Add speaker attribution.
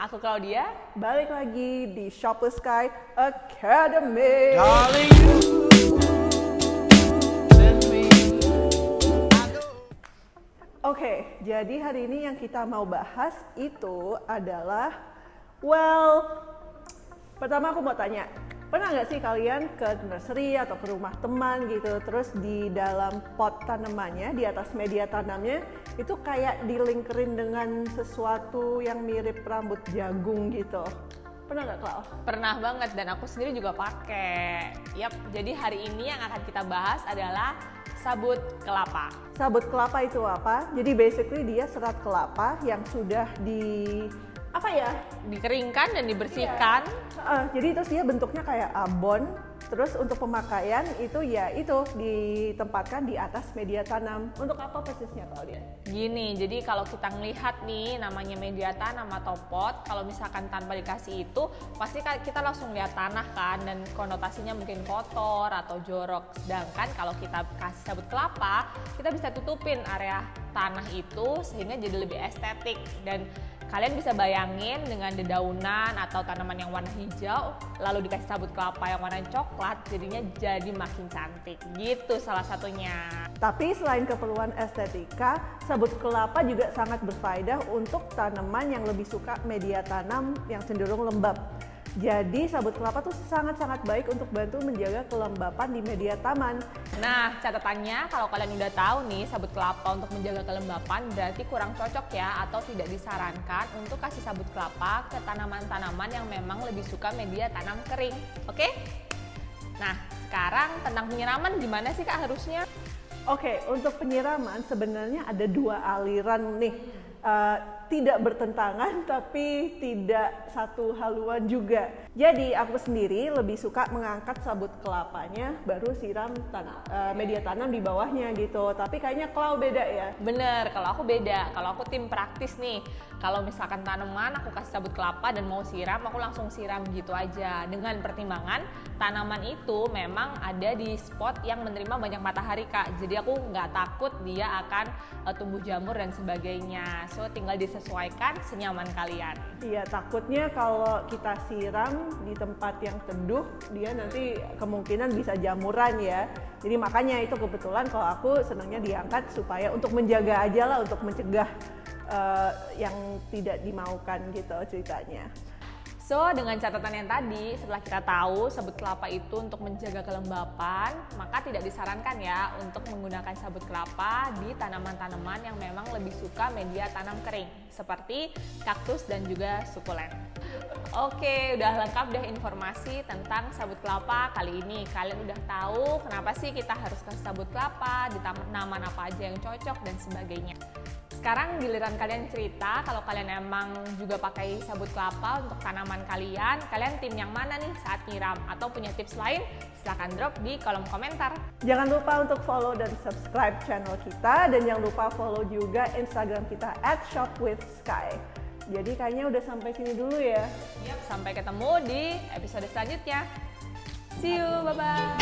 Speaker 1: Aku Claudia.
Speaker 2: Balik lagi di Shop with Sky Academy.
Speaker 3: Darling, send me.
Speaker 2: Oke, jadi hari ini yang kita mau bahas itu adalah, pertama aku mau tanya, pernah nggak sih kalian ke nursery atau ke rumah teman gitu, terus di dalam pot tanamannya, di atas media tanamnya, itu kayak dilingkerin dengan sesuatu yang mirip rambut jagung gitu. Pernah nggak, Clau?
Speaker 1: Pernah banget dan aku sendiri juga pakai. Yap, jadi hari ini yang akan kita bahas adalah sabut kelapa.
Speaker 2: Sabut kelapa itu apa? Jadi basically dia serat kelapa yang sudah
Speaker 1: Dikeringkan dan dibersihkan.
Speaker 2: Jadi terus dia bentuknya kayak abon. Terus untuk pemakaian itu ya itu ditempatkan di atas media tanam. Untuk apa persisnya, Claudia?
Speaker 1: Gini, jadi kalau kita ngelihat nih namanya media tanam atau pot, kalau misalkan tanpa dikasih itu, pasti kita langsung lihat tanah kan, dan konotasinya mungkin kotor atau jorok. Sedangkan kalau kita kasih sabut kelapa, kita bisa tutupin area tanah itu sehingga jadi lebih estetik. Dan kalian bisa bayangin dengan dedaunan atau tanaman yang warna hijau, lalu dikasih sabut kelapa yang warna coklat, jadinya jadi makin cantik. Gitu salah satunya.
Speaker 2: Tapi selain keperluan estetika, sabut kelapa juga sangat berfaedah untuk tanaman yang lebih suka media tanam yang cenderung lembab. Jadi sabut kelapa tuh sangat-sangat baik untuk bantu menjaga kelembapan di media taman.
Speaker 1: Nah, catatannya kalau kalian udah tahu nih sabut kelapa untuk menjaga kelembapan berarti kurang cocok ya, atau tidak disarankan untuk kasih sabut kelapa ke tanaman-tanaman yang memang lebih suka media tanam kering. Oke? Nah, sekarang tentang penyiraman gimana sih Kak harusnya?
Speaker 2: Oke, untuk penyiraman sebenarnya ada dua aliran nih. Tidak bertentangan tapi tidak satu haluan juga. Jadi aku sendiri lebih suka mengangkat sabut kelapanya baru siram media tanam di bawahnya gitu. Tapi kayaknya Clau beda ya?
Speaker 1: Bener, kalau aku beda. Kalau aku tim praktis nih. Kalau misalkan tanaman aku kasih sabut kelapa dan mau siram, aku langsung siram gitu aja. Dengan pertimbangan tanaman itu memang ada di spot yang menerima banyak matahari Kak. Jadi aku nggak takut dia akan tumbuh jamur dan sebagainya. So tinggal disesuaikan senyaman kalian.
Speaker 2: Iya, takutnya kalau kita siram di tempat yang teduh, dia nanti kemungkinan bisa jamuran ya. Jadi makanya itu kebetulan kalau aku senangnya diangkat supaya untuk menjaga aja lah, untuk mencegah yang tidak dimaukan gitu ceritanya.
Speaker 1: So, dengan catatan yang tadi, setelah kita tahu sabut kelapa itu untuk menjaga kelembapan, maka tidak disarankan ya untuk menggunakan sabut kelapa di tanaman-tanaman yang memang lebih suka media tanam kering, seperti kaktus dan juga sukulen. Oke, udah lengkap deh informasi tentang sabut kelapa kali ini. Kalian udah tahu kenapa sih kita harus kasih sabut kelapa, di tanaman apa aja yang cocok dan sebagainya. Sekarang giliran kalian cerita kalau kalian emang juga pakai sabut kelapa untuk tanaman kalian tim yang mana nih saat nyiram, atau punya tips lain? Silahkan drop di kolom komentar.
Speaker 2: Jangan lupa untuk follow dan subscribe channel kita, dan jangan lupa follow juga Instagram kita @shopwithsky. Jadi kayaknya udah sampai sini dulu ya.
Speaker 1: Yap, sampai ketemu di episode selanjutnya. See you, bye-bye.